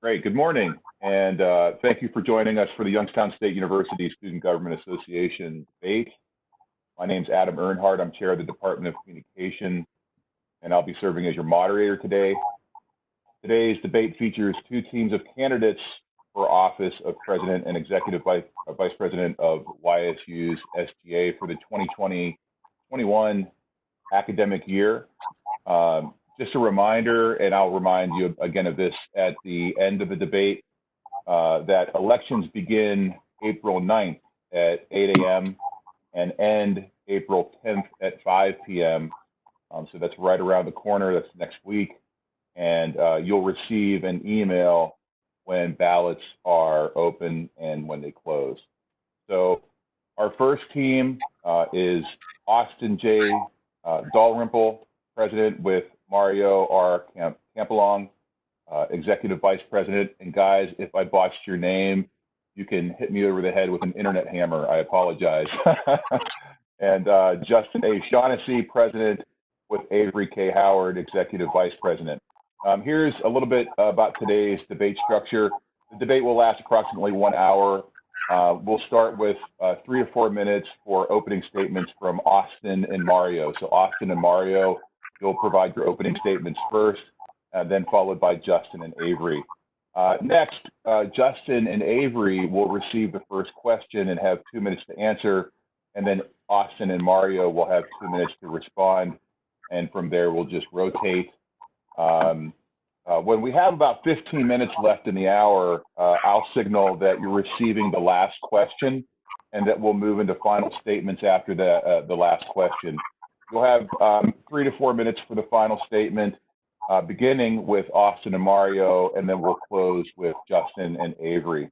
Great. Good morning, and thank you for joining us for the Youngstown State University Student Government Association debate. My name is Adam Earnhardt. I'm chair of the Department of Communication, and I'll be serving as your moderator today. Today's debate features two teams of candidates for office of President and Executive Vice President of YSU's SGA for the 2020-21 academic year. Just a reminder, and I'll remind you again of this at the end of the debate, that elections begin April 9th at 8 a.m. and end April 10th at 5 p.m. So that's right around the corner, that's next week. And you'll receive an email when ballots are open and when they close. So our first team is Austin Dalrymple, President, with Mario Campalong, Executive Vice President. And guys, if I botched your name, you can hit me over the head with an internet hammer. I apologize. And Justin Shaughnessy, President, with Avery Howard, Executive Vice President. Here's a little bit about today's debate structure. The debate will last approximately 1 hour. We'll start with 3 to 4 minutes for opening statements from Austin and Mario. So Austin and Mario, you'll provide your opening statements first, then followed by Justin and Avery. Next, Justin and Avery will receive the first question and have 2 minutes to answer, and then Austin and Mario will have 2 minutes to respond, and from there we'll just rotate. When we have about 15 minutes left in the hour, I'll signal that you're receiving the last question, and that we'll move into final statements after the last question. You'll have 3 to 4 minutes for the final statement, beginning with Austin and Mario, and then we'll close with Justin and Avery.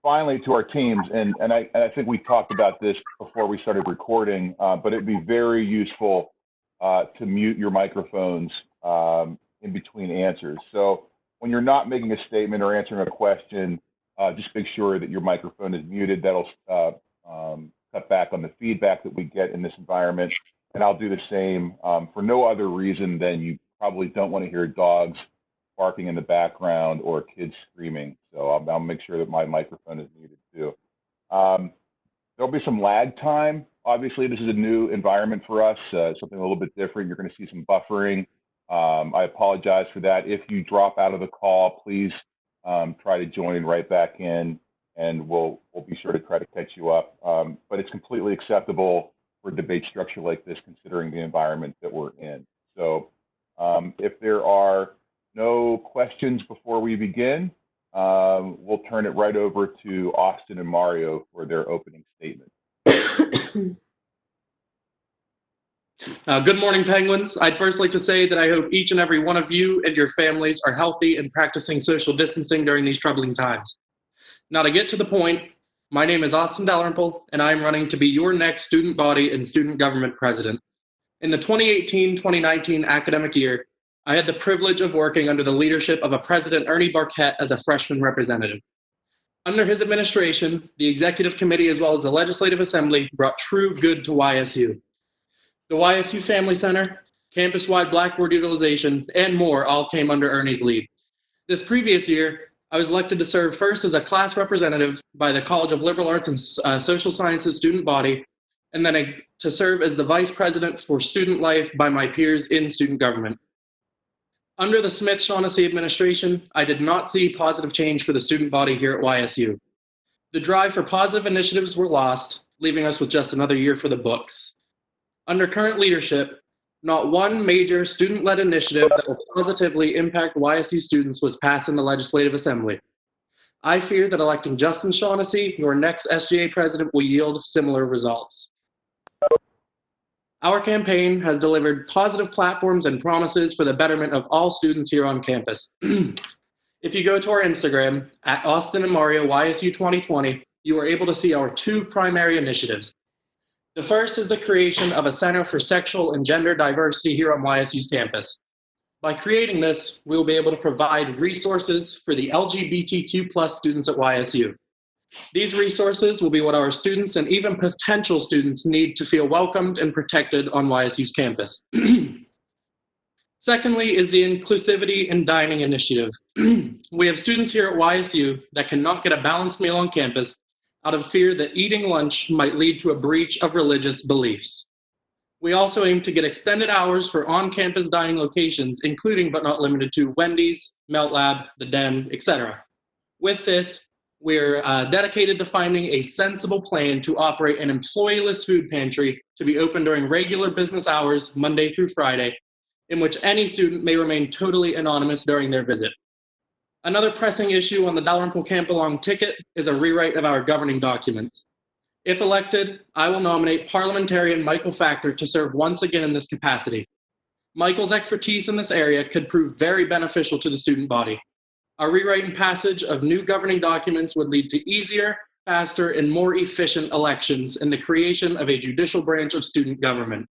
Finally, to our teams, and I think we talked about this before we started recording, but it'd be very useful to mute your microphones in between answers. So when you're not making a statement or answering a question, just make sure that your microphone is muted. That'll cut back on the feedback that we get in this environment. And I'll do the same for no other reason than you probably don't want to hear dogs barking in the background or kids screaming. So I'll make sure that my microphone is muted too. There'll be some lag time. Obviously, this is a new environment for us, something a little bit different. You're going to see some buffering. I apologize for that. If you drop out of the call, please try to join right back in, and we'll be sure to try to catch you up. But it's completely acceptable for a debate structure like this, considering the environment that we're in. So if there are no questions before we begin, we'll turn it right over to Austin and Mario for their opening statement. Good morning, Penguins. I'd first like to say that I hope each and every one of you and your families are healthy and practicing social distancing during these troubling times. Now, to get to the point, my name is Austin Dalrymple, and I'm running to be your next student body and student government president. In the 2018-2019 academic year, I had the privilege of working under the leadership of a President Earnheardt as a freshman representative. Under his administration, the executive committee as well as the legislative assembly brought true good to YSU. The YSU Family Center, campus-wide Blackboard utilization, and more all came under Ernie's lead. This previous year, I was elected to serve first as a class representative by the College of Liberal Arts and Social Sciences student body, and then to serve as the vice president for student life by my peers in student government. Under the Smith-Shaughnessy administration, I did not see positive change for the student body here at YSU. The drive for positive initiatives were lost, leaving us with just another year for the books. Under current leadership, not one major student-led initiative that will positively impact YSU students was passed in the Legislative Assembly. I fear that electing Justin Shaughnessy, your next SGA president, will yield similar results. Our campaign has delivered positive platforms and promises for the betterment of all students here on campus. If you go to our Instagram, at Austin and Mario YSU 2020, you are able to see our two primary initiatives. The first is the creation of a Center for Sexual and Gender Diversity here on YSU's campus. By creating this, we will be able to provide resources for the LGBTQ+ students at YSU. These resources will be what our students and even potential students need to feel welcomed and protected on YSU's campus. Secondly is the Inclusivity in Dining Initiative. We have students here at YSU that cannot get a balanced meal on campus out of fear that eating lunch might lead to a breach of religious beliefs. We also aim to get extended hours for on-campus dining locations, including but not limited to Wendy's, Melt Lab, The Den, etc. With this, we're dedicated to finding a sensible plan to operate an employee-less food pantry to be open during regular business hours, Monday through Friday, in which any student may remain totally anonymous during their visit. Another pressing issue on the Dalrymple Campalong ticket is a rewrite of our governing documents. If elected, I will nominate parliamentarian Michael Factor to serve once again in this capacity. Michael's expertise in this area could prove very beneficial to the student body. A rewrite and passage of new governing documents would lead to easier, faster, and more efficient elections and the creation of a judicial branch of student government.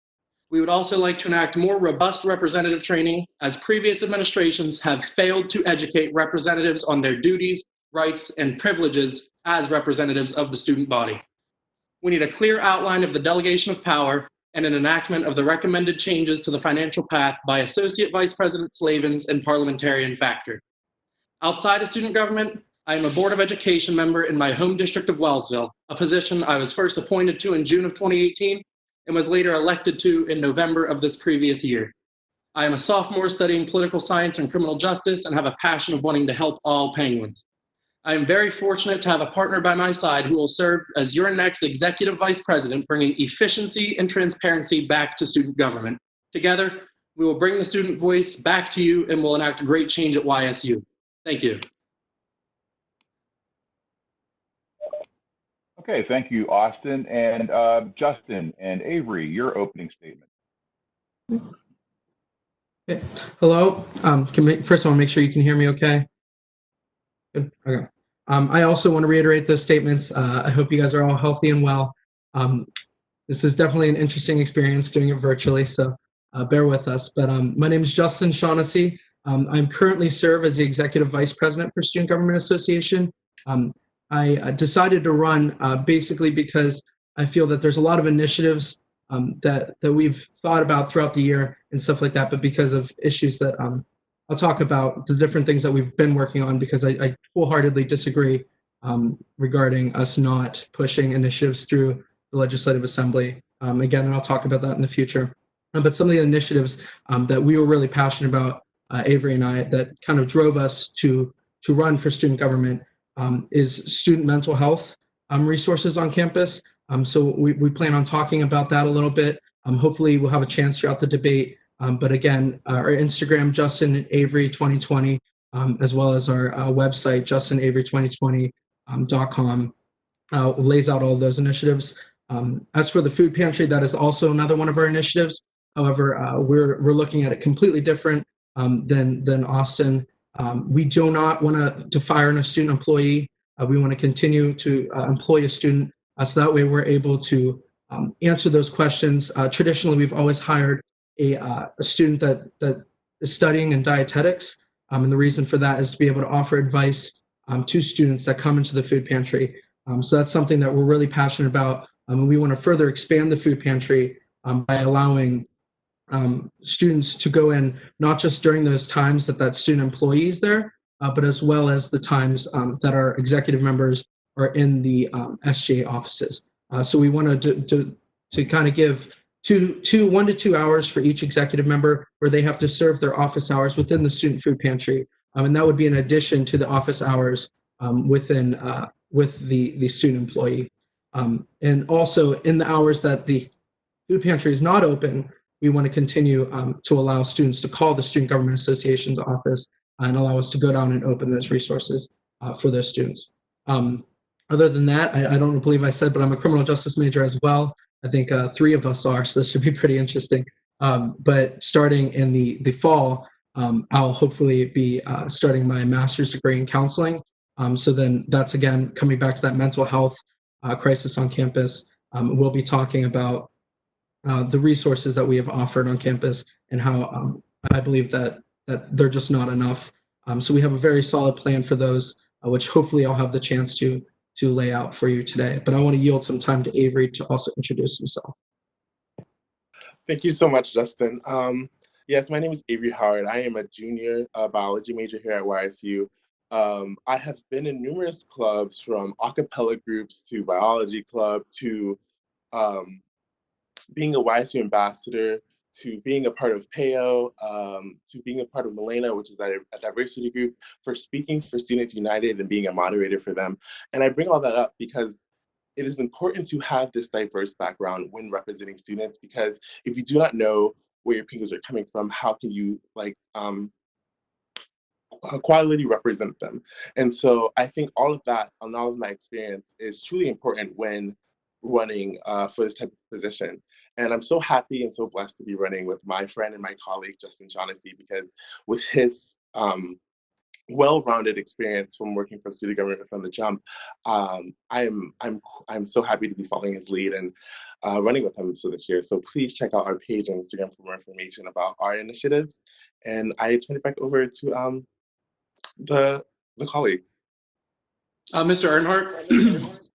We would also like to enact more robust representative training, as previous administrations have failed to educate representatives on their duties, rights, and privileges as representatives of the student body. We need a clear outline of the delegation of power and an enactment of the recommended changes to the financial path by Associate Vice President Slavens and Parliamentarian Factor. Outside of student government, I am a Board of Education member in my home district of Wellsville, a position I was first appointed to in June of 2018 and was later elected to in November of this previous year. I am a sophomore studying political science and criminal justice and have a passion of wanting to help all Penguins. I am very fortunate to have a partner by my side who will serve as your next Executive Vice President, bringing efficiency and transparency back to student government. Together, we will bring the student voice back to you and will enact great change at YSU. Thank you. Okay, thank you, Austin. And Justin and Avery, your opening statement. Okay. Hello. First, I want to make sure you can hear me okay. Good. Okay. I also want to reiterate those statements. I hope you guys are all healthy and well. This is definitely an interesting experience doing it virtually, so bear with us. But my name is Justin Shaughnessy. I'm currently serve as the Executive Vice President for Student Government Association. I decided to run basically because I feel that there's a lot of initiatives that we've thought about throughout the year and stuff like that, but because of issues that I'll talk about, the different things that we've been working on, because I wholeheartedly disagree regarding us not pushing initiatives through the Legislative Assembly. Again, and I'll talk about that in the future. But some of the initiatives that we were really passionate about, Avery and I, that kind of drove us to run for student government is student mental health resources on campus. So we plan on talking about that a little bit. Hopefully we'll have a chance throughout the debate. But again, our Instagram, Justin and Avery 2020, as well as our website, justinavery2020.com, lays out all of those initiatives. As for the food pantry, that is also another one of our initiatives. However, we're looking at it completely different than Austin. We do not want to fire a student employee. We want to continue to employ a student, so that way we're able to answer those questions. Traditionally, we've always hired a student that is studying in dietetics, and the reason for that is to be able to offer advice to students that come into the food pantry. So that's something that we're really passionate about. We want to further expand the food pantry by allowing students to go in not just during those times that student employee is there, but as well as the times that our executive members are in the SGA offices. So we want to kind of give 1 to 2 hours for each executive member where they have to serve their office hours within the student food pantry. And that would be in addition to the office hours with the student employee. And also in the hours that the food pantry is not open, we want to continue to allow students to call the Student Government Association's office and allow us to go down and open those resources for those students. Other than that, I don't believe I said, but I'm a criminal justice major as well. I think 3 of us are, so this should be pretty interesting. But starting in the fall, I'll hopefully be starting my master's degree in counseling. So then that's, again, coming back to that mental health crisis on campus. We'll be talking about the resources that we have offered on campus and how I believe that they're just not enough. So we have a very solid plan for those, which hopefully I'll have the chance to lay out for you today. But I want to yield some time to Avery to also introduce himself. Thank you so much, Justin. Yes, my name is Avery Howard. I am a junior biology major here at YSU. I have been in numerous clubs, from a cappella groups to biology club to um, being a YSU ambassador to being a part of PAO, to being a part of Milena, which is a diversity group, for speaking for Students United and being a moderator for them. And I bring all that up because it is important to have this diverse background when representing students, because if you do not know where your peers are coming from, how can you quality represent them? And so I think all of that and all of my experience is truly important when running for this type of position. And I'm so happy and so blessed to be running with my friend and my colleague, Justin Shaughnessy, because with his well-rounded experience from working for student government from the jump, I'm so happy to be following his lead and running with him this year. So please check out our page on Instagram for more information about our initiatives. And I turn it back over to the colleagues. Mr. Earnhardt?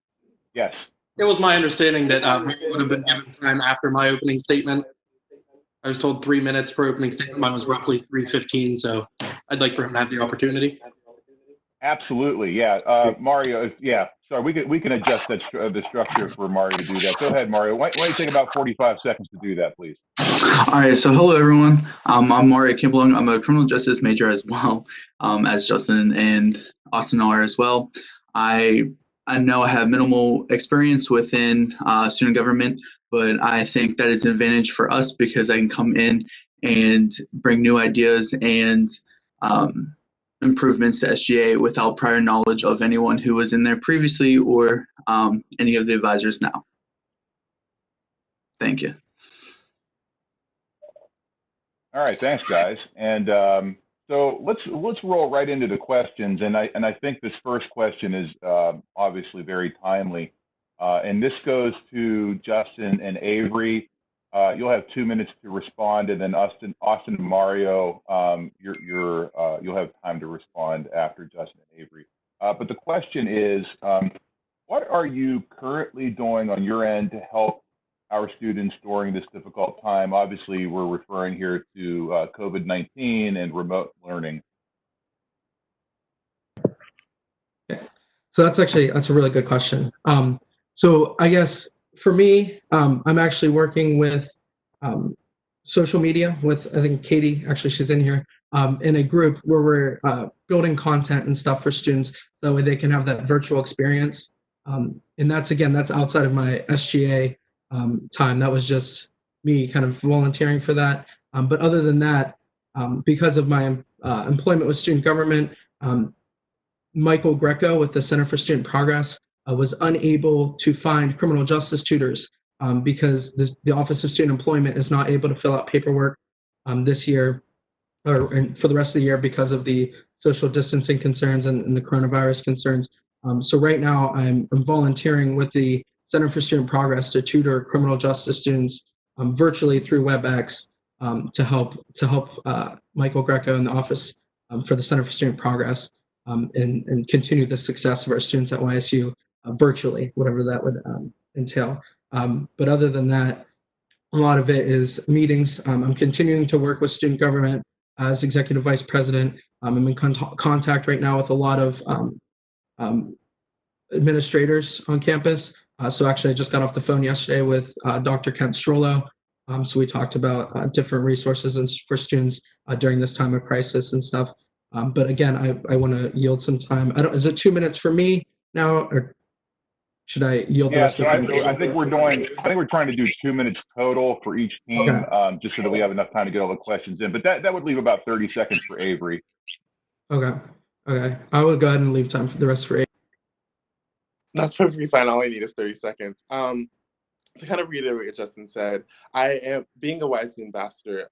Yes. It was my understanding that Michael would have been given time after my opening statement. I was told 3 minutes per opening statement. Mine was roughly 3:15, so I'd like for him to have the opportunity. Absolutely, yeah. Mario, yeah. Sorry, we can adjust that the structure for Mario to do that. Go ahead, Mario. Why don't you take about 45 seconds to do that, please? All right, so hello everyone. I'm Mario Campalong. I'm a criminal justice major as well, as Justin and Austin are as well. I know I have minimal experience within student government, but I think that is an advantage for us because I can come in and bring new ideas and improvements to SGA without prior knowledge of anyone who was in there previously or any of the advisors now. Thank you. All right, thanks, guys. And so let's roll right into the questions. And I think this first question is obviously very timely. And this goes to Justin and Avery. You'll have 2 minutes to respond, and then Austin and Mario, you'll have time to respond after Justin and Avery. But the question is, what are you currently doing on your end to help our students during this difficult time? Obviously, we're referring here to COVID-19 and remote learning. Okay. So that's a really good question. So I guess for me, I'm actually working with social media with, I think Katie, actually she's in here, in a group where we're building content and stuff for students so that way they can have that virtual experience. And that's outside of my SGA time. That was just me kind of volunteering for that. But other than that, because of my employment with student government, Michael Greco with the Center for Student Progress was unable to find criminal justice tutors because the Office of Student Employment is not able to fill out paperwork this year or for the rest of the year because of the social distancing concerns and the coronavirus concerns. So right now I'm volunteering with the Center for Student Progress to tutor criminal justice students virtually through WebEx to help Michael Greco in the Office for the Center for Student Progress and continue the success of our students at YSU virtually, whatever that would entail. But other than that, a lot of it is meetings. I'm continuing to work with student government as executive vice president. I'm in contact right now with a lot of administrators on campus. So actually, I just got off the phone yesterday with Dr. Kent Strollo. So we talked about different resources for students during this time of crisis and stuff. But again, I want to yield some time. Is it 2 minutes for me now, or should I yield the rest of the time? I think we're trying to do 2 minutes total for each team, okay. Just so that we have enough time to get all the questions in. But that would leave about 30 seconds for Avery. Okay. I will go ahead and leave time for the rest for Avery. That's perfectly fine. All I need is 30 seconds. To kind of reiterate what Justin said, I am being a YSU ambassador,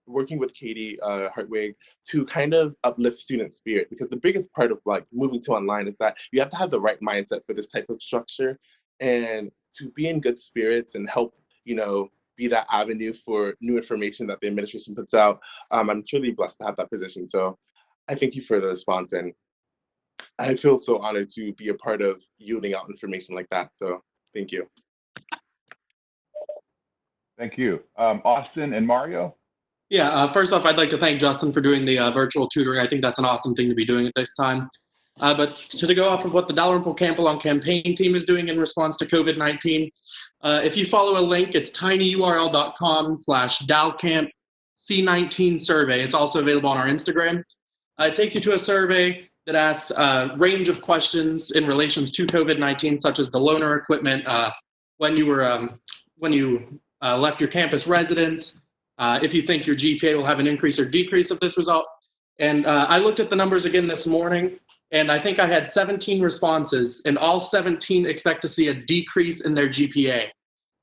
working with Katie Hartwig to kind of uplift student spirit, because the biggest part of like moving to online is that you have to have the right mindset for this type of structure and to be in good spirits and help, be that avenue for new information that the administration puts out. I'm truly blessed to have that position. So I thank you for the response, and I feel so honored to be a part of yielding out information like that. So thank you. Thank you. Austin and Mario? Yeah, first off, I'd like to thank Justin for doing the virtual tutoring. I think that's an awesome thing to be doing at this time. But to go off of what the Dalrymple Campalong campaign team is doing in response to COVID-19, if you follow a link, it's tinyurl.com/dalcampc19 survey. It's also available on our Instagram. It takes you to a survey that asks a range of questions in relations to COVID-19, such as the loaner equipment, when you left your campus residence, if you think your GPA will have an increase or decrease of this result. And I looked at the numbers again this morning, and I think I had 17 responses, and all 17 expect to see a decrease in their GPA.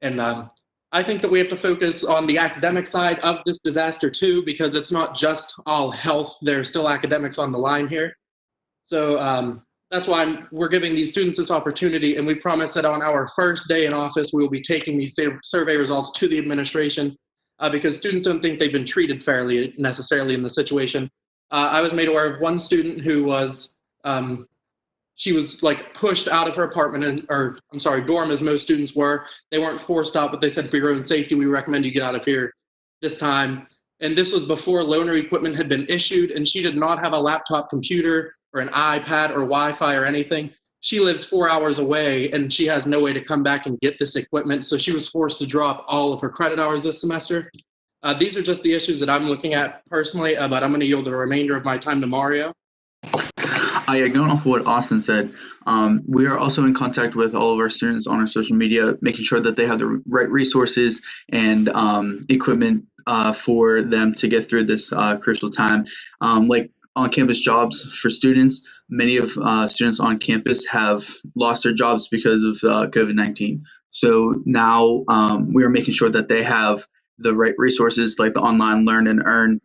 And I think that we have to focus on the academic side of this disaster too, because it's not just all health. There's still academics on the line here. So that's why we're giving these students this opportunity, and we promise that on our first day in office, we will be taking these survey results to the administration because students don't think they've been treated fairly necessarily in the situation. I was made aware of one student who was, she was like pushed out of her apartment, dorm, as most students were. They weren't forced out, but they said, for your own safety, we recommend you get out of here this time. And this was before loaner equipment had been issued, and she did not have a laptop computer or an iPad or Wi-Fi or anything. She lives 4 hours away, and she has no way to come back and get this equipment, so she was forced to drop all of her credit hours this semester. These are just the issues that I'm looking at personally, but I'm going to yield the remainder of my time to Mario. Going off of what Austin said, we are also in contact with all of our students on our social media, making sure that they have the right resources and equipment for them to get through this crucial time. Like on-campus jobs for students, many of students on campus have lost their jobs because of COVID-19. So now we are making sure that they have the right resources like the online Learn and Earn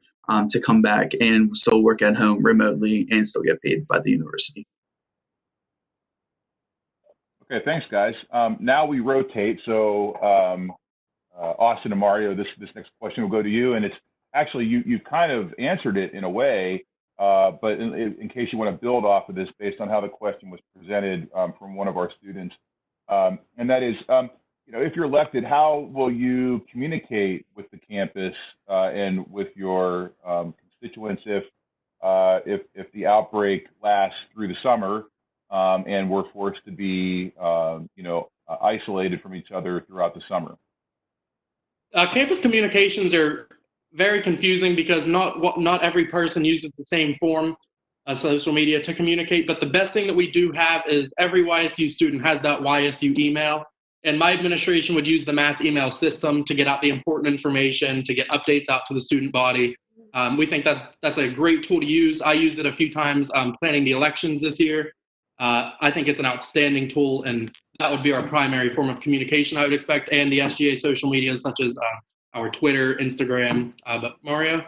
to come back and still work at home remotely and still get paid by the university. Okay, thanks, guys. Now we rotate. So Austin and Mario, this next question will go to you, and it's actually you've kind of answered it in a way, but in case you want to build off of this based on how the question was presented from one of our students, and that is, if you're elected, how will you communicate with the campus and with your constituents if the outbreak lasts through the summer and we're forced to be, isolated from each other throughout the summer? Campus communications are very confusing because not every person uses the same form of social media to communicate. But the best thing that we do have is every YSU student has that YSU email. And my administration would use the mass email system to get out the important information, to get updates out to the student body. We think that that's a great tool to use. I used it a few times planning the elections this year. I think it's an outstanding tool, and that would be our primary form of communication, I would expect, and the SGA social media such as our Twitter, Instagram. But Mario?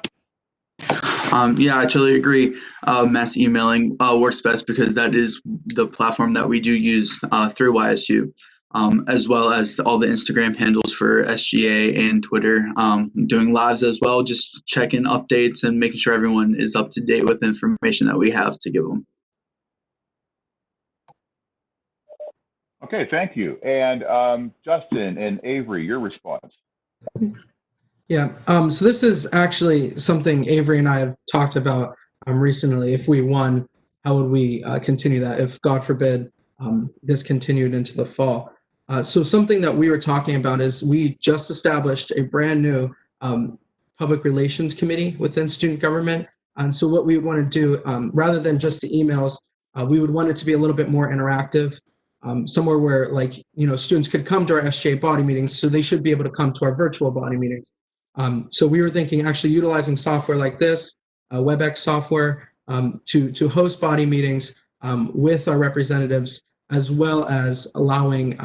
Yeah, I totally agree. Mass emailing works best because that is the platform that we do use through YSU. As well as all the Instagram handles for SGA and Twitter, doing lives as well, just checking updates and making sure everyone is up to date with the information that we have to give them. Okay, thank you. And Justin and Avery, your response. Yeah, so this is actually something Avery and I have talked about recently. If we won, how would we continue that if, God forbid, this continued into the fall? So something that we were talking about is we just established a brand new public relations committee within student government. And so what we would want to do, rather than just the emails, we would want it to be a little bit more interactive, somewhere where students could come to our SGA body meetings, so they should be able to come to our virtual body meetings. So we were thinking actually utilizing software like this, WebEx software, to host body meetings with our representatives, as well as allowing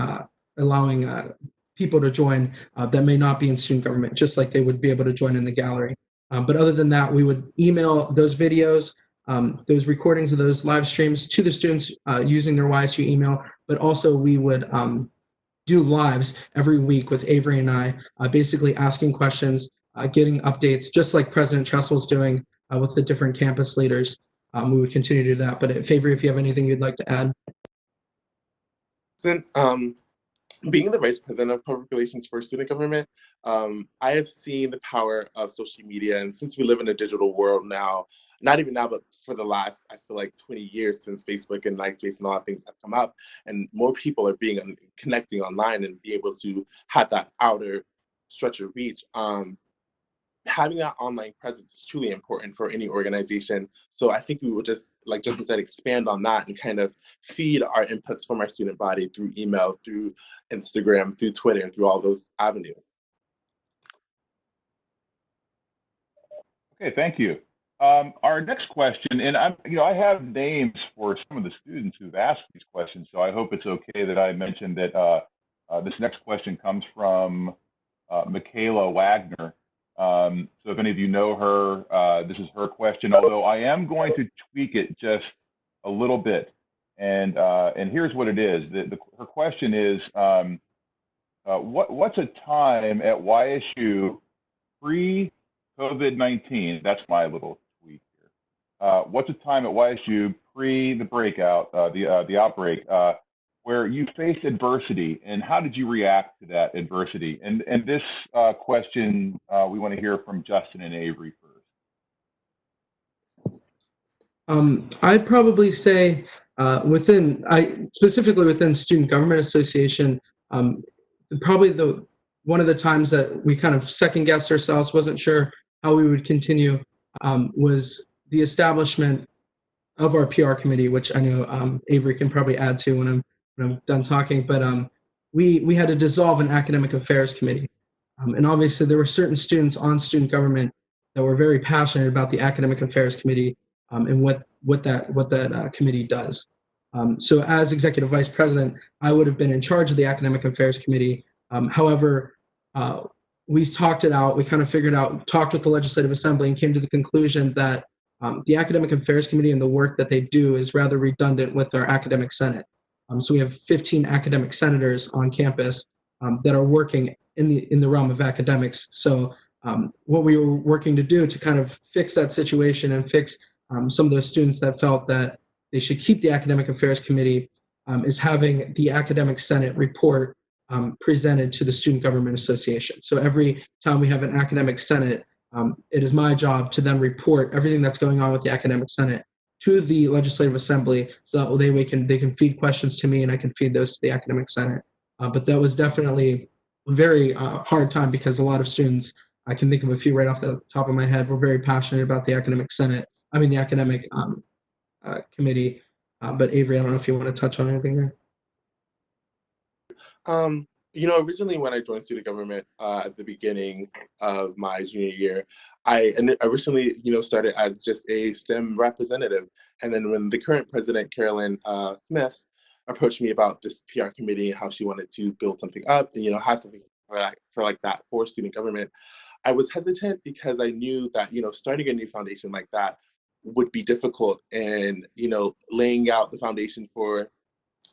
people to join that may not be in student government, just like they would be able to join in the gallery. But other than that, we would email those videos, those recordings of those live streams to the students using their YSU email, but also we would do lives every week with Avery and I, basically asking questions, getting updates, just like President Tressel's doing with the different campus leaders. We would continue to do that. But Avery, if you have anything you'd like to add. being the vice president of public relations for student government, I have seen the power of social media. And since we live in a digital world now, not even now, but for the last, I feel like 20 years since Facebook and MySpace and all that things have come up, and more people are connecting online and be able to have that outer stretch of reach. Having that online presence is truly important for any organization. So I think we will just, like Justin said, expand on that and kind of feed our inputs from our student body through email, through Instagram, through Twitter, through all those avenues. Okay, thank you. Our next question, and I have names for some of the students who've asked these questions, so I hope it's okay that I mention that this next question comes from Michaela Wagner. So if any of you know her, this is her question, although I am going to tweak it just a little bit. And here's what it is. Her question is, what's a time at YSU pre-COVID-19? That's my little tweak here. What's a time at YSU pre the breakout, the outbreak, where you faced adversity, and how did you react to that adversity? And this question, we want to hear from Justin and Avery first. I'd probably say specifically within Student Government Association, probably one of the times that we kind of second guessed ourselves, wasn't sure how we would continue, was the establishment of our PR committee, which I know Avery can probably add to when I'm done talking. But we had to dissolve an academic affairs committee, and obviously there were certain students on student government that were very passionate about the academic affairs committee and what that committee does. So as executive vice president, I would have been in charge of the academic affairs committee. However, we talked it out. We kind of talked with the Legislative Assembly and came to the conclusion that the academic affairs committee and the work that they do is rather redundant with our academic senate. So we have 15 academic senators on campus that are working in the realm of academics. So what we were working to do to kind of fix that situation and fix some of those students that felt that they should keep the academic affairs committee is having the academic senate report presented to the Student Government Association. So every time we have an academic senate, it is my job to then report everything that's going on with the academic senate to the Legislative Assembly, so that they can feed questions to me and I can feed those to the academic senate. But that was definitely a very hard time, because a lot of students, I can think of a few right off the top of my head, were very passionate about the academic committee. But Avery, I don't know if you want to touch on anything there. Originally when I joined student government at the beginning of my junior year, I originally, started as just a STEM representative. And then when the current president, Carolyn Smith, approached me about this PR committee and how she wanted to build something up and, have something for that for student government, I was hesitant because I knew that, starting a new foundation like that would be difficult, and, laying out the foundation for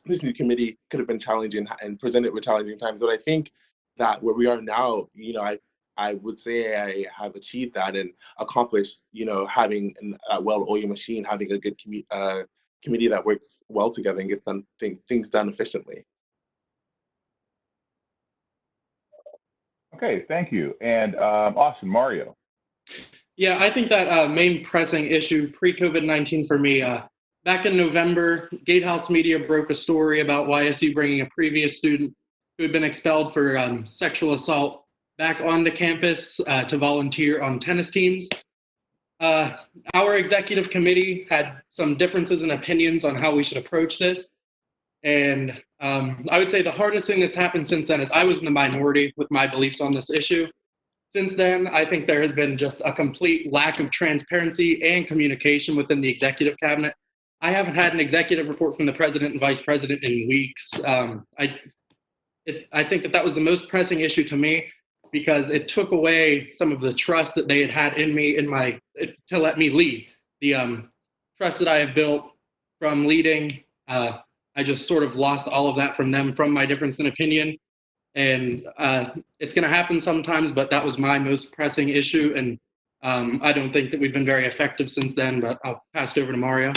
this new committee could have been challenging and presented with challenging times. But I think that where we are now, I would say I have achieved that and accomplished, having a well-oiled machine, having a good committee that works well together and gets things done efficiently. Okay, thank you. And Austin, Mario. Yeah, I think that main pressing issue pre-COVID-19 for me, back in November, Gatehouse Media broke a story about YSU bringing a previous student who had been expelled for sexual assault back onto campus to volunteer on tennis teams. Our executive committee had some differences in opinions on how we should approach this. And I would say the hardest thing that's happened since then is I was in the minority with my beliefs on this issue. Since then, I think there has been just a complete lack of transparency and communication within the executive cabinet. I haven't had an executive report from the president and vice president in weeks. I think that was the most pressing issue to me, because it took away some of the trust that they had in me to let me lead. The trust that I have built from leading, I just sort of lost all of that from them, from my difference in opinion. And it's going to happen sometimes, but that was my most pressing issue. And I don't think that we've been very effective since then, but I'll pass it over to Mario.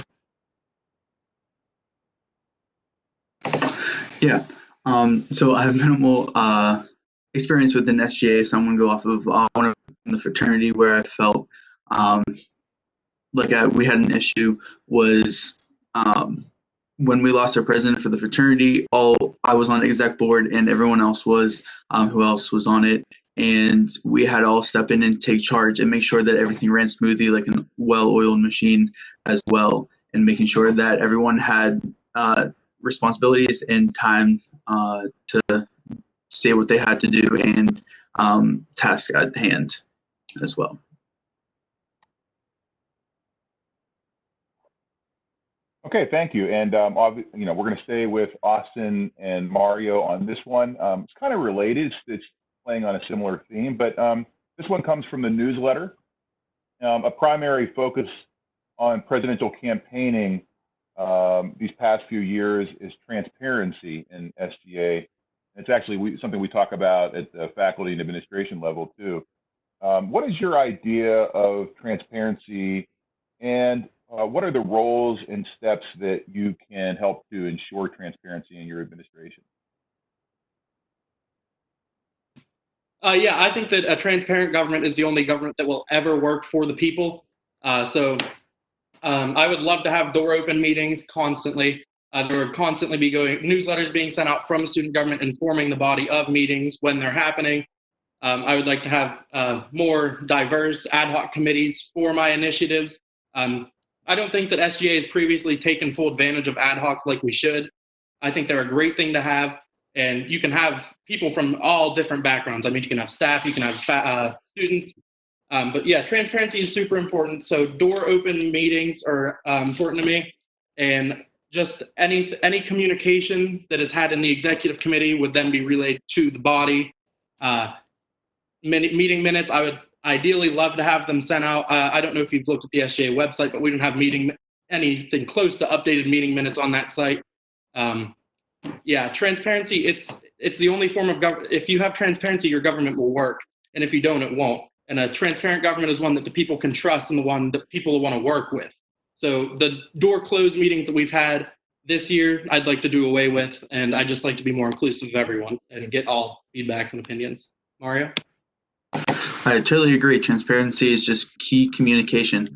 Yeah. So I have minimal experience within SGA, so I'm going to go off of one of the fraternity where I felt we had an issue was when we lost our president for the fraternity. I was on the exec board and everyone else was who else was on it, and we had to all step in and take charge and make sure that everything ran smoothly like a well-oiled machine as well, and making sure that everyone had responsibilities and time to say what they had to do and task at hand as well. Okay, thank you. And we're going to stay with Austin and Mario on this one. It's kind of related. It's playing on a similar theme, but this one comes from the newsletter. A primary focus on presidential campaigning these past few years is transparency in SGA. It's actually something we talk about at the faculty and administration level too. What is your idea of transparency, and what are the roles and steps that you can help to ensure transparency in your administration? Yeah, I think that a transparent government is the only government that will ever work for the people. So I would love to have door open meetings constantly. There would constantly be newsletters being sent out from student government informing the body of meetings when they're happening. I would like to have more diverse ad hoc committees for my initiatives. I don't think that SGA has previously taken full advantage of ad hocs like we should. I think they're a great thing to have, and you can have people from all different backgrounds. I mean, you can have staff, you can have students, but yeah, transparency is super important. So door open meetings are important to me, and just any communication that is had in the executive committee would then be relayed to the body. Meeting minutes, I would ideally love to have them sent out. I don't know if you've looked at the SGA website, but we don't have anything close to updated meeting minutes on that site. Yeah, transparency, it's the only form of government. If you have transparency, your government will work. And if you don't, it won't. And a transparent government is one that the people can trust and the one that people will want to work with. So the door closed meetings that we've had this year, I'd like to do away with. And I'd just like to be more inclusive of everyone and get all feedbacks and opinions. Mario? I totally agree. Transparency is just key communication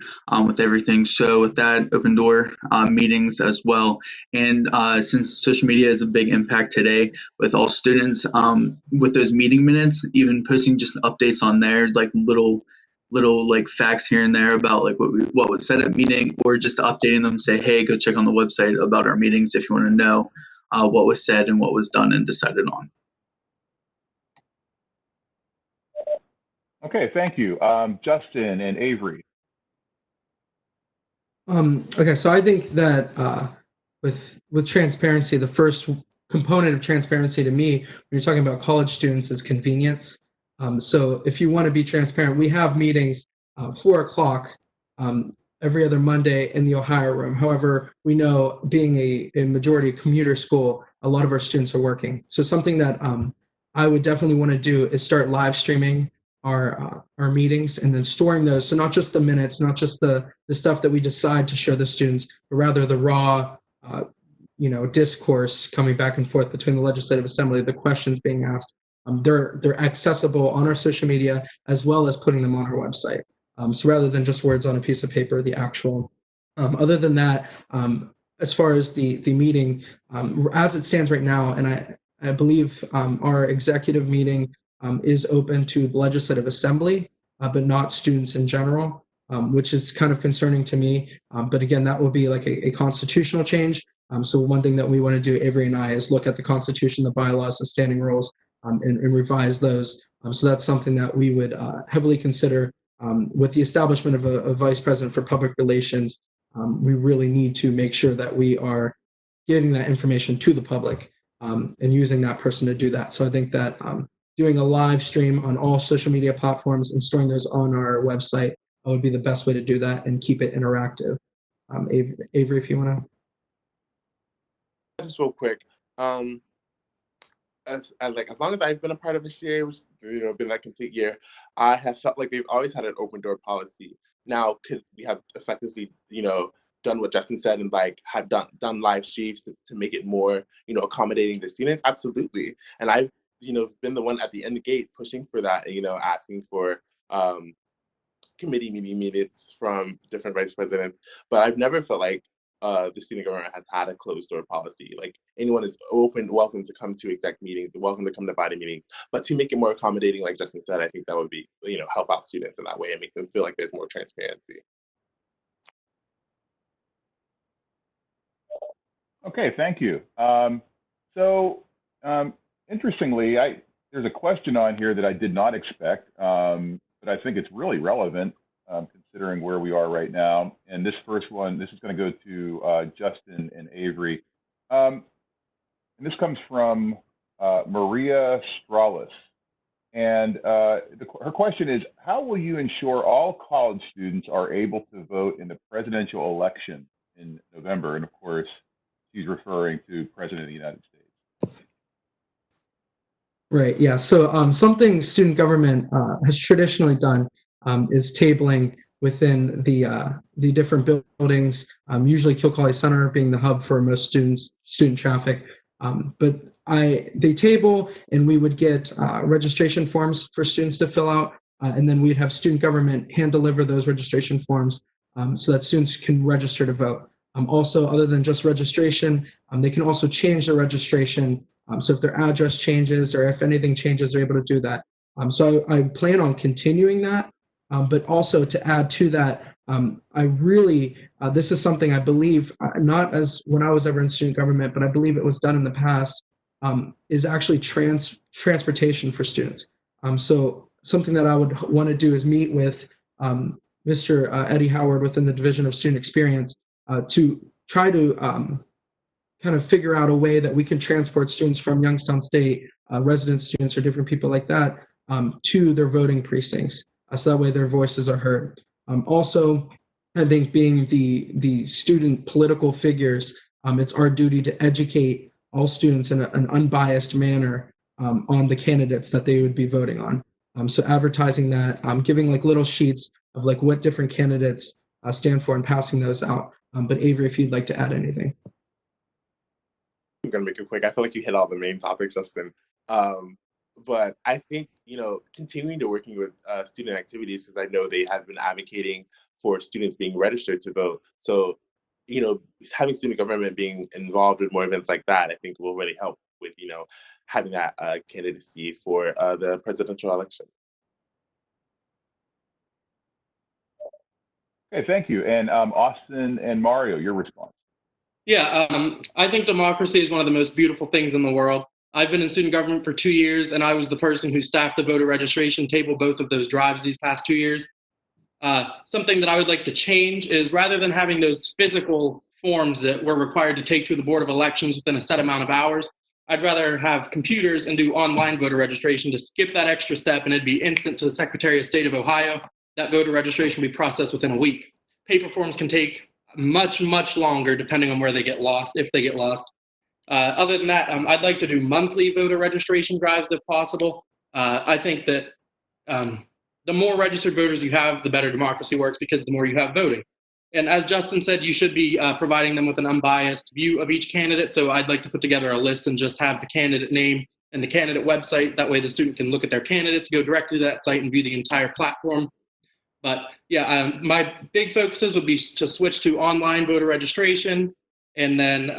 with everything. So with that, open door meetings as well. And since social media has a big impact today with all students, with those meeting minutes, even posting just updates on there, like little like facts here and there about like what was said at meeting, or just updating them, say, hey, go check on the website about our meetings if you want to know what was said and what was done and decided on. Okay, thank you. Justin and Avery. Okay, so I think that with transparency, the first component of transparency to me, when you're talking about college students, is convenience. So if you want to be transparent, we have meetings 4 o'clock every other Monday in the Ohio room. However, we know, being a majority commuter school, a lot of our students are working. So something that I would definitely want to do is start live streaming our meetings and then storing those. So not just the minutes, not just the stuff that we decide to show the students, but rather the raw discourse coming back and forth between the Legislative Assembly, the questions being asked. They're accessible on our social media as well as putting them on our website. So rather than just words on a piece of paper, the actual. Other than that, as far as the meeting, as it stands right now, and I believe our executive meeting is open to the Legislative Assembly, but not students in general, which is kind of concerning to me. But again, that will be like a constitutional change. So one thing that we want to do, Avery and I, is look at the Constitution, the bylaws, the standing rules, and revise those. So that's something that we would heavily consider. With the establishment of a vice president for public relations, we really need to make sure that we are getting that information to the public and using that person to do that. So I think that doing a live stream on all social media platforms and storing those on our website would be the best way to do that and keep it interactive. Avery, if you want to. Just real quick. As long as I've been a part of SGA, which been a complete year, I have felt like they've always had an open door policy. Now, could we have effectively, done what Justin said and like have done live streams to make it more, accommodating to students? Absolutely. And I've, been the one at the end gate pushing for that, asking for committee meeting minutes from different vice presidents. But I've never felt like the student government has had a closed door policy. Like anyone is welcome to come to exec meetings, welcome to come to body meetings, but to make it more accommodating, like Justin said, I think that would be, help out students in that way and make them feel like there's more transparency. Okay, thank you. Interestingly, there's a question on here that I did not expect, but I think it's really relevant considering where we are right now. And this first one, this is going to go to Justin and Avery. And this comes from Maria Stralis. And her question is, how will you ensure all college students are able to vote in the presidential election in November? And of course, she's referring to President of the United States. Right, yeah. So something student government has traditionally done is tabling within the different buildings, usually Kilcawley Center being the hub for most student traffic. But they table, and we would get registration forms for students to fill out, and then we'd have student government hand deliver those registration forms so that students can register to vote. Also, other than just registration, they can also change their registration. So if their address changes or if anything changes, they're able to do that. So I plan on continuing that, but also to add to that, I really, this is something I believe, not as when I was ever in student government, but I believe it was done in the past, is actually transportation for students. So something that I would want to do is meet with Mr. Eddie Howard within the Division of Student Experience to try to kind of figure out a way that we can transport students from Youngstown State, resident students or different people like that, to their voting precincts. So that way their voices are heard. Also, I think being the student political figures, it's our duty to educate all students in an unbiased manner on the candidates that they would be voting on. So advertising that, giving like little sheets of like what different candidates stand for and passing those out. But Avery, if you'd like to add anything. I'm going to make it quick. I feel like you hit all the main topics, Justin. But I think, continuing to working with student activities, because I know they have been advocating for students being registered to vote. So, having student government being involved with more events like that, I think will really help with, having that candidacy for the presidential election. Okay, thank you. And Austin and Mario, your response. Yeah, I think democracy is one of the most beautiful things in the world. I've been in student government for 2 years, and I was the person who staffed the voter registration table both of those drives these past 2 years. Something that I would like to change is rather than having those physical forms that we're required to take to the Board of Elections within a set amount of hours, I'd rather have computers and do online voter registration to skip that extra step, and it'd be instant to the Secretary of State of Ohio. That voter registration will be processed within a week. Paper forms can take much, much longer depending on where they get lost, if they get lost. Other than that, I'd like to do monthly voter registration drives if possible. I think that the more registered voters you have, the better democracy works because the more you have voting. And as Justin said, you should be providing them with an unbiased view of each candidate. So I'd like to put together a list and just have the candidate name and the candidate website. That way the student can look at their candidates, go directly to that site and view the entire platform. But yeah, my big focuses would be to switch to online voter registration and then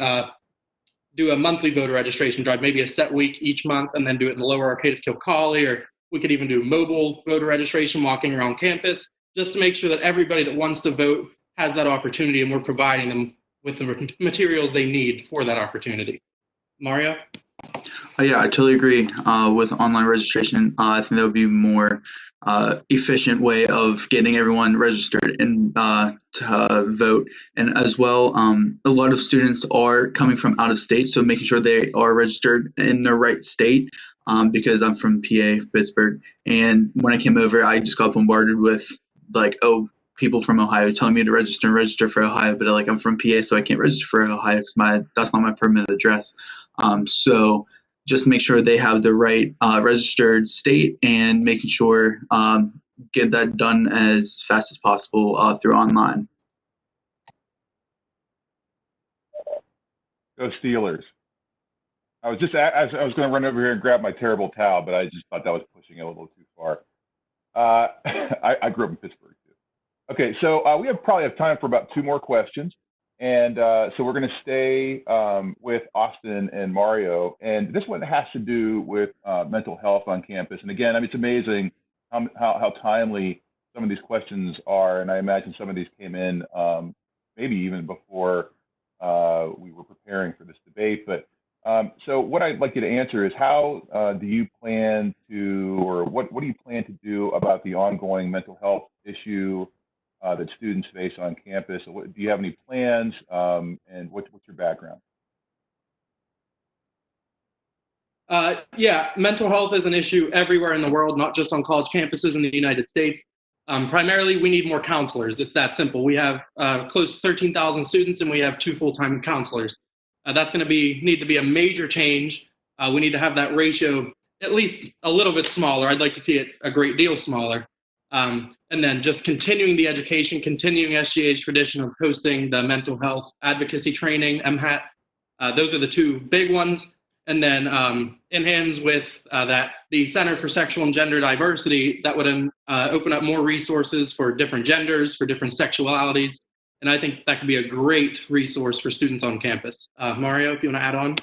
do a monthly voter registration drive, maybe a set week each month, and then do it in the Lower Arcade of Kilcawley, or we could even do mobile voter registration walking around campus, just to make sure that everybody that wants to vote has that opportunity and we're providing them with the materials they need for that opportunity. Mario? Yeah, I totally agree with online registration. I think that would be a more efficient way of getting everyone registered and to vote. And as well, a lot of students are coming from out of state, so making sure they are registered in the right state. Because I'm from PA, Pittsburgh, and when I came over, I just got bombarded with like, oh, people from Ohio telling me to register for Ohio, but like I'm from PA, so I can't register for Ohio because that's not my permanent address. So just make sure they have the right registered state and making sure get that done as fast as possible through online. Go Steelers. I was going to run over here and grab my terrible towel, but I just thought that was pushing it a little too far. I grew up in Pittsburgh too. Okay, so we probably have time for about 2 more questions. And so we're going to stay with Austin and Mario. And this one has to do with mental health on campus. And again, I mean, it's amazing how timely some of these questions are. And I imagine some of these came in maybe even before we were preparing for this debate. But so what I'd like you to answer is how do you plan to, or what do you plan to do about the ongoing mental health issue that students face on campus? Do you have any plans, and what's your background? Yeah, mental health is an issue everywhere in the world, not just on college campuses in the United States. Primarily, we need more counselors. It's that simple. We have close to 13,000 students, and we have 2 full-time counselors. That's going to need to be a major change. We need to have that ratio at least a little bit smaller. I'd like to see it a great deal smaller. And then just continuing the education, continuing SGA's tradition of hosting the mental health advocacy training, MHAT. Those are the 2 big ones. And then in hands with the Center for Sexual and Gender Diversity, that would open up more resources for different genders, for different sexualities. And I think that could be a great resource for students on campus. Mario, if you want to add on.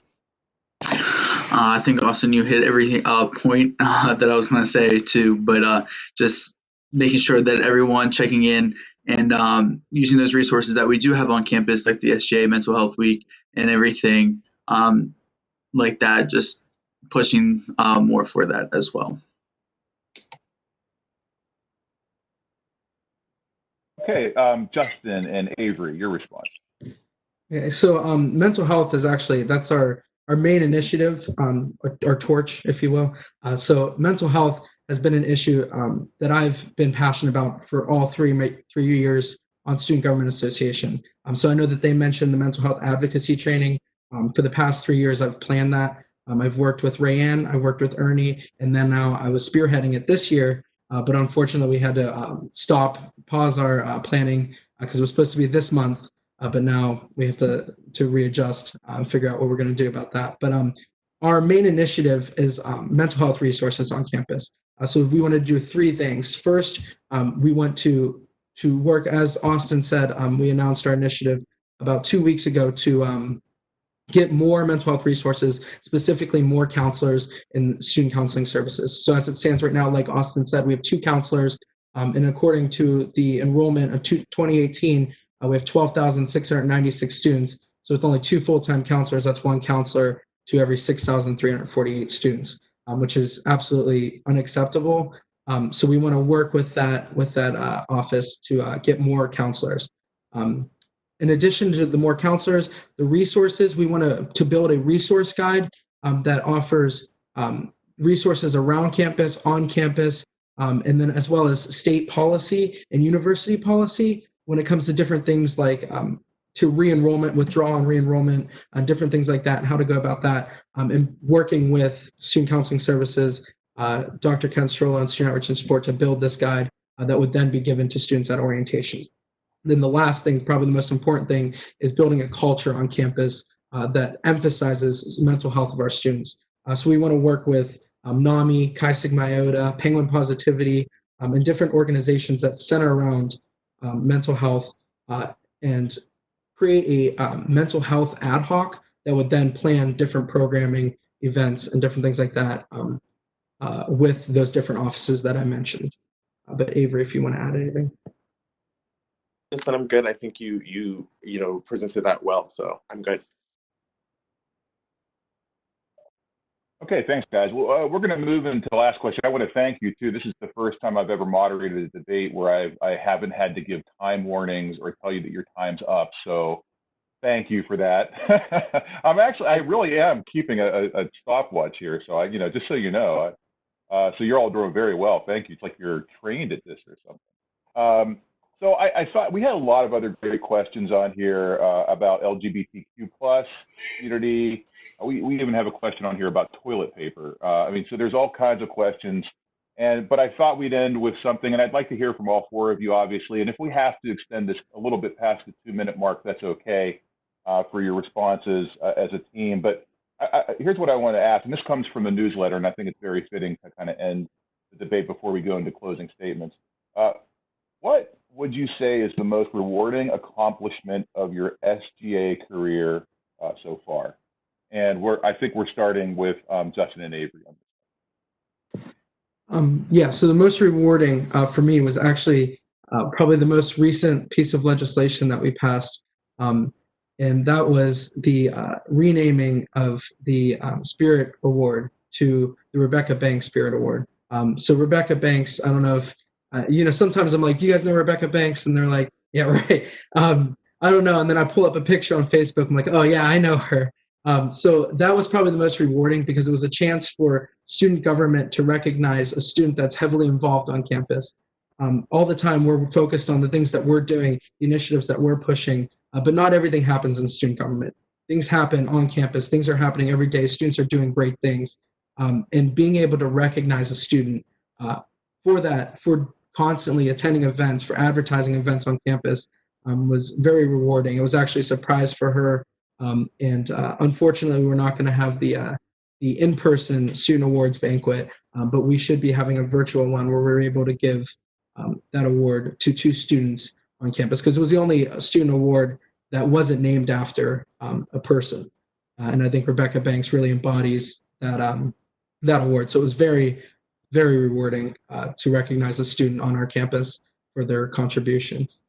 I think, Austin, you hit every point that I was going to say too, but just making sure that everyone checking in and using those resources that we do have on campus, like the SGA Mental Health Week and everything like that, just pushing more for that as well. Okay, Justin and Avery, your response. Okay, so mental health is actually, that's our main initiative, our torch, if you will. So mental health has been an issue that I've been passionate about for all 3 years on Student Government Association. So I know that they mentioned the mental health advocacy training. For the past 3 years, I've planned that. I've worked with Rayanne, I worked with Ernie, and then now I was spearheading it this year. But unfortunately, we had to pause our planning because it was supposed to be this month. But now we have to readjust, figure out what we're going to do about that. But our main initiative is mental health resources on campus. So we want to do 3 things. First, we want to work, as Austin said, we announced our initiative about 2 weeks ago to get more mental health resources, specifically more counselors in student counseling services. So as it stands right now, like Austin said, we have 2 counselors, and according to the enrollment of 2018, we have 12,696 students. So with only 2 full-time counselors, that's 1 counselor to every 6,348 students, which is absolutely unacceptable. So we want to work with that office to get more counselors. In addition to the more counselors, the resources, we want to build a resource guide that offers resources around campus, on campus, and then as well as state policy and university policy when it comes to different things like to re-enrollment, withdrawal and re-enrollment, different things like that, and how to go about that, and working with Student Counseling Services, Dr. Ken Strollo and Student Outreach and Support to build this guide that would then be given to students at orientation. Then the last thing, probably the most important thing, is building a culture on campus that emphasizes mental health of our students. So we want to work with NAMI, Chi Sigma Iota, Penguin Positivity, and different organizations that center around mental health and create a mental health ad hoc that would then plan different programming events and different things like that with those different offices that I mentioned. But Avery, if you want to add anything. Listen, I'm good. I think you presented that well, so I'm good. Okay, thanks, guys. Well, we're going to move into the last question. I want to thank you, too. This is the first time I've ever moderated a debate where I haven't had to give time warnings or tell you that your time's up. So thank you for that. I really am keeping a stopwatch here. So, just so you know, so you're all doing very well. Thank you. It's like you're trained at this or something. So I thought we had a lot of other great questions on here about LGBTQ plus community. We even have a question on here about toilet paper. So there's all kinds of questions. But I thought we'd end with something, and I'd like to hear from all 4 of you, obviously. And if we have to extend this a little bit past the 2-minute mark, that's okay. for your responses as a team. But here's what I want to ask, and this comes from the newsletter, and I think it's very fitting to kind of end the debate before we go into closing statements. What would you say is the most rewarding accomplishment of your SGA career so far? And I think we're starting with Justin and Avery on this. Yeah, so the most rewarding for me was actually probably the most recent piece of legislation that we passed, and that was the renaming of the Spirit Award to the Rebecca Banks Spirit Award. So Rebecca Banks, I don't know if, sometimes I'm like, you guys know Rebecca Banks? And they're like, yeah, right. I don't know. And then I pull up a picture on Facebook. I'm like, oh, yeah, I know her. So that was probably the most rewarding because it was a chance for student government to recognize a student that's heavily involved on campus. All the time we're focused on the things that we're doing, the initiatives that we're pushing, but not everything happens in student government. Things happen on campus. Things are happening every day. Students are doing great things. And being able to recognize a student for constantly attending events, for advertising events on campus was very rewarding. It was actually a surprise for her. And unfortunately, we're not going to have the in-person student awards banquet, but we should be having a virtual one where we're able to give that award to 2 students on campus because it was the only student award that wasn't named after a person. And I think Rebecca Banks really embodies that award. So it was very, very rewarding to recognize a student on our campus for their contributions.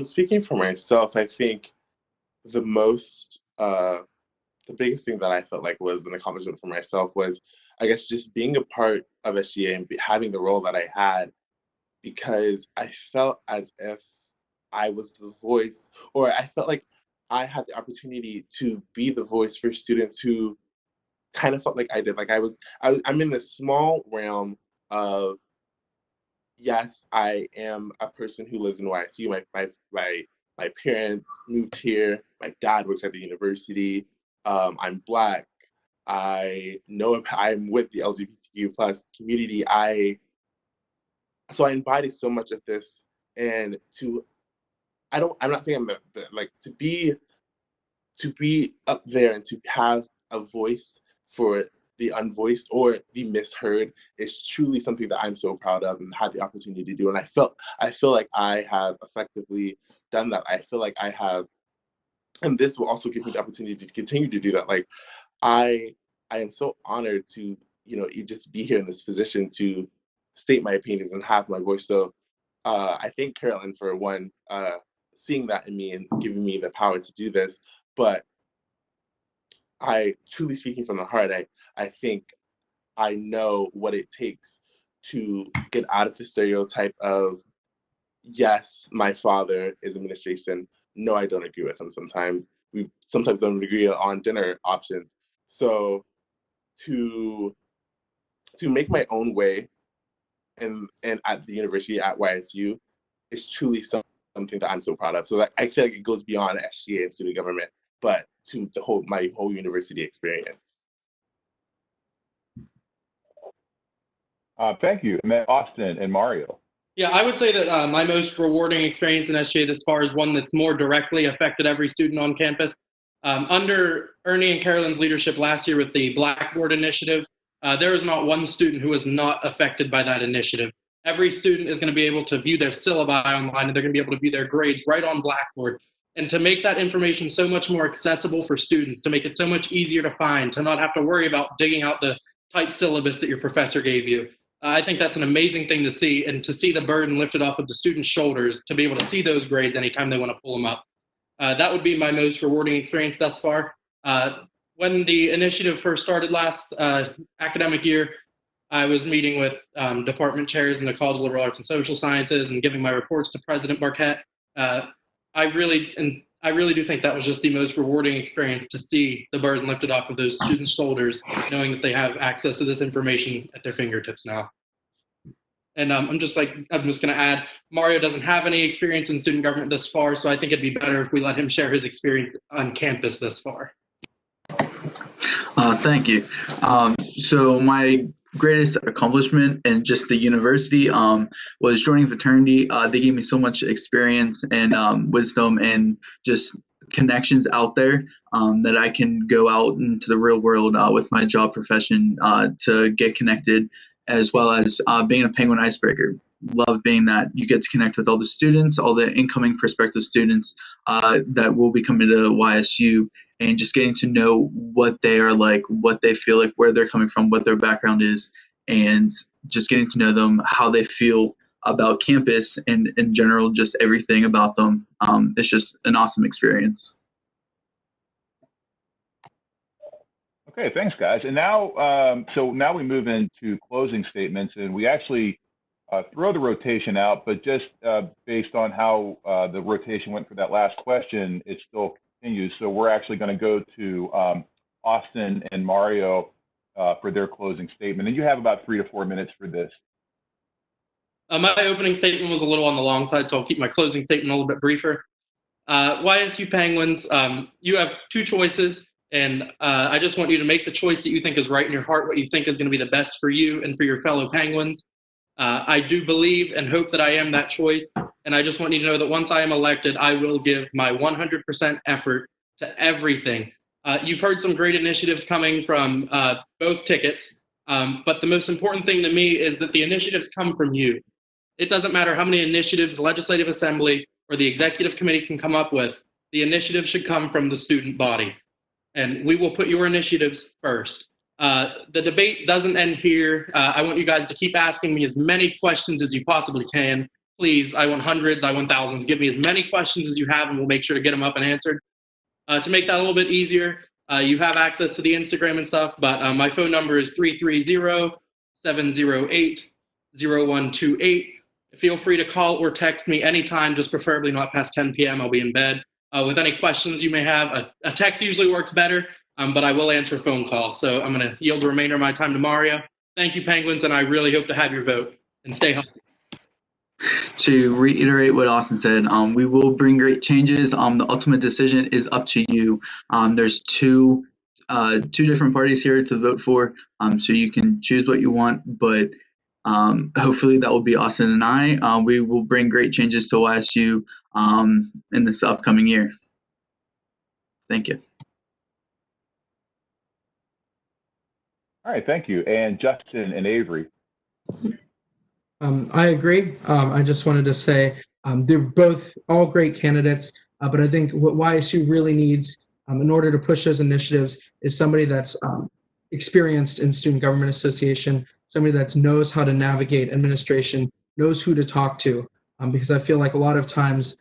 Speaking for myself, I think the biggest thing that I felt like was an accomplishment for myself was, I guess, just being a part of SGA and having the role that I had, because I felt as if I was the voice, or I felt like I had the opportunity to be the voice for students who kind of felt like I did. Like I'm in this small realm of, yes, I am a person who lives in YSU. My parents moved here. My dad works at the university. I'm Black. I know I'm with the LGBTQ plus community. So I embody so much of this, and I'm not saying to be up there and to have a voice for the unvoiced or the misheard is truly something that I'm so proud of and had the opportunity to do. And I feel like I have effectively done that. I feel like I have, and this will also give me the opportunity to continue to do that. Like I am so honored to, just be here in this position to state my opinions and have my voice. So I thank Carolyn for seeing that in me and giving me the power to do this. But I truly, speaking from the heart, I think I know what it takes to get out of the stereotype of, yes, my father is administration. No, I don't agree with him sometimes. We sometimes don't agree on dinner options. So to make my own way and at the university at YSU is truly something that I'm so proud of. So I feel like it goes beyond SGA and student government, but to my whole university experience. Thank you. And then Austin and Mario. Yeah, I would say that my most rewarding experience in SGA this far is one that's more directly affected every student on campus. Under Ernie and Carolyn's leadership last year with the Blackboard initiative, there was not one student who was not affected by that initiative. Every student is going to be able to view their syllabi online, and they're going to be able to view their grades right on Blackboard. And to make that information so much more accessible for students, to make it so much easier to find, to not have to worry about digging out the type syllabus that your professor gave you. I think that's an amazing thing to see, and to see the burden lifted off of the students' shoulders to be able to see those grades anytime they want to pull them up. That would be my most rewarding experience thus far. When the initiative first started last academic year, I was meeting with department chairs in the College of Liberal Arts and Social Sciences and giving my reports to President Marquette. I really do think that was just the most rewarding experience, to see the burden lifted off of those students' shoulders, knowing that they have access to this information at their fingertips now. And I'm just going to add, Mario doesn't have any experience in student government thus far, so I think it'd be better if we let him share his experience on campus thus far. Thank you. So my greatest accomplishment in just the university was joining fraternity. They gave me so much experience and wisdom and just connections out there that I can go out into the real world with my job profession to get connected, as well as being a Penguin icebreaker. Love being that you get to connect with all the students, all the incoming prospective students that will be coming to YSU, and just getting to know what they are like, what they feel like, where they're coming from, what their background is, and just getting to know them, how they feel about campus and in general, just everything about them. It's just an awesome experience. Okay, thanks, guys. And now, so now we move into closing statements, and we actually throw the rotation out, but just based on how the rotation went for that last question, it still continues. So we're actually going to go to Austin and Mario for their closing statement. And you have about 3 to 4 minutes for this. My opening statement was a little on the long side, so I'll keep my closing statement a little bit briefer. YSU Penguins, you have two choices, and I just want you to make the choice that you think is right in your heart, what you think is going to be the best for you and for your fellow Penguins. I do believe and hope that I am that choice, and I just want you to know that once I am elected, I will give my 100% effort to everything. You've heard some great initiatives coming from both tickets, but the most important thing to me is that the initiatives come from you. It doesn't matter how many initiatives the Legislative Assembly or the Executive Committee can come up with. The initiative should come from the student body, and we will put your initiatives first. The debate doesn't end here. I want you guys to keep asking me as many questions as you possibly can. Please, I want hundreds, I want thousands. Give me as many questions as you have, and we'll make sure to get them up and answered. To make that a little bit easier, you have access to the Instagram and stuff, but my phone number is 330-708-0128. Feel free to call or text me anytime, just preferably not past 10 p.m. I'll be in bed. With any questions you may have, a text usually works better, but I will answer a phone call. So I'm going to yield the remainder of my time to Mario. Thank you, Penguins, and I really hope to have your vote. And stay healthy. To reiterate what Austin said, we will bring great changes. The ultimate decision is up to you. There's two different parties here to vote for, so you can choose what you want, but hopefully that will be Austin and I. We will bring great changes to YSU in this upcoming year. Thank you. All right, thank you. And Justin and Avery. I agree. I just wanted to say they're both all great candidates, but I think what YSU really needs in order to push those initiatives is somebody that's experienced in student government association, somebody that knows how to navigate administration, knows who to talk to, because I feel like a lot of times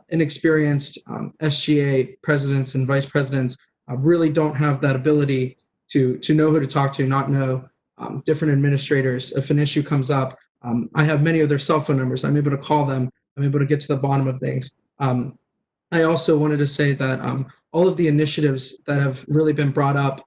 inexperienced SGA presidents and vice presidents really don't have that ability to know who to talk to, not know different administrators. If an issue comes up, I have many of their cell phone numbers. I'm able to call them. I'm able to get to the bottom of things. I also wanted to say that all of the initiatives that have really been brought up,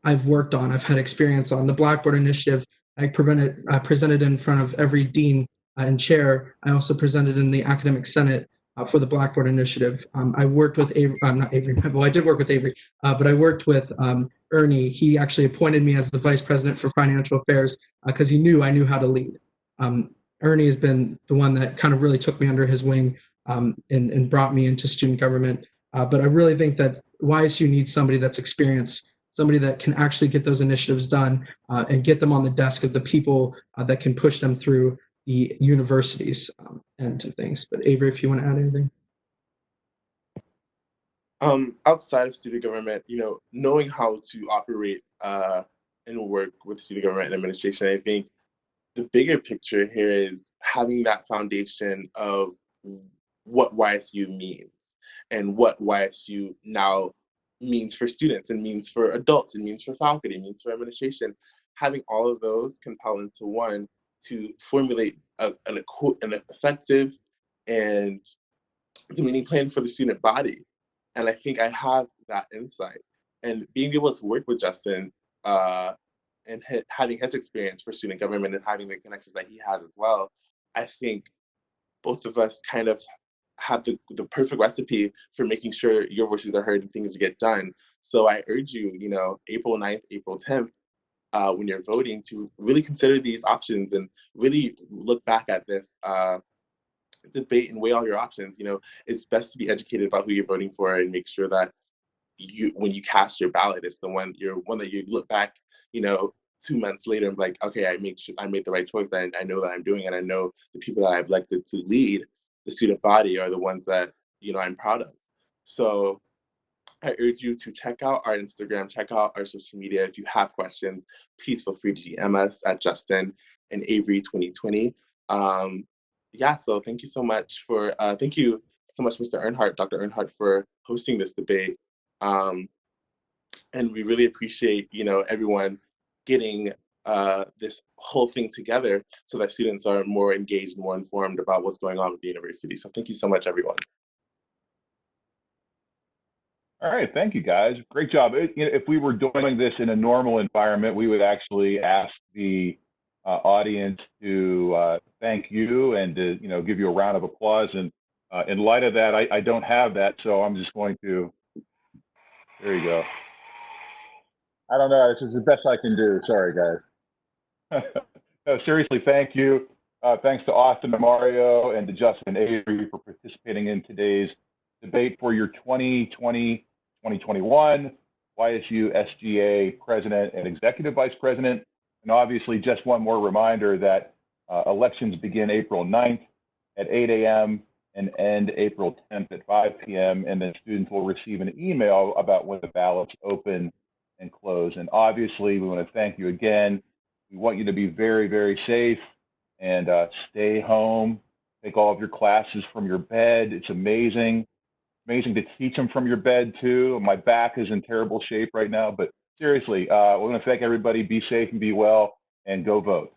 I've worked on. I've had experience on. The Blackboard Initiative, I presented in front of every dean and chair. I also presented in the Academic Senate for the Blackboard Initiative. I worked with Avery, not Avery, well, I did work with Avery, but I worked with Ernie. He actually appointed me as the Vice President for Financial Affairs because he knew I knew how to lead. Ernie has been the one that kind of really took me under his wing and brought me into student government. But I really think that YSU needs somebody that's experienced, somebody that can actually get those initiatives done and get them on the desk of the people that can push them through the universities end of things. But Avery, if you want to add anything. Outside of student government, knowing how to operate and work with student government and administration, I think the bigger picture here is having that foundation of what YSU means and what YSU now means for students and means for adults and means for faculty, means for administration. Having all of those compile into one to formulate an effective and demeaning plan for the student body. And I think I have that insight. And being able to work with Justin and having his experience for student government and having the connections that he has as well, I think both of us kind of have the perfect recipe for making sure your voices are heard and things get done. So I urge you, April 9th, April 10th, when you're voting to really consider these options and really look back at this debate and weigh all your options. You know, it's best to be educated about who you're voting for and make sure that when you cast your ballot, it's the one that you look back, you know, 2 months later and be like, okay, I made the right choice. I know that I'm doing it. I know the people that I've elected to lead the student body are the ones that, you know, I'm proud of. So I urge you to check out our Instagram, check out our social media. If you have questions, please feel free to DM us at Justin and Avery 2020. Yeah, so thank you so much thank you so much, Mr. Earnhardt, Dr. Earnhardt, for hosting this debate. And we really appreciate, you know, everyone getting this whole thing together so that students are more engaged, more informed about what's going on with the university. So thank you so much, everyone. All right, thank you guys. Great job. If we were doing this in a normal environment, we would actually ask the audience to thank you and to give you a round of applause. And in light of that, I don't have that, so I'm just going to. There you go. I don't know. This is the best I can do. Sorry, guys. No, seriously, thank you. Thanks to Austin and Mario and to Justin and Avery for participating in today's debate for your 2020-2021 YSU SGA President and Executive Vice President. And obviously, just one more reminder that elections begin April 9th at 8 a.m. and end April 10th at 5 p.m. And then students will receive an email about when the ballots open and close. And obviously, we want to thank you again. We want you to be very, very safe and stay home. Take all of your classes from your bed. It's amazing. Amazing to teach them from your bed, too. My back is in terrible shape right now. But seriously, we're going to thank everybody. Be safe and be well, and go vote.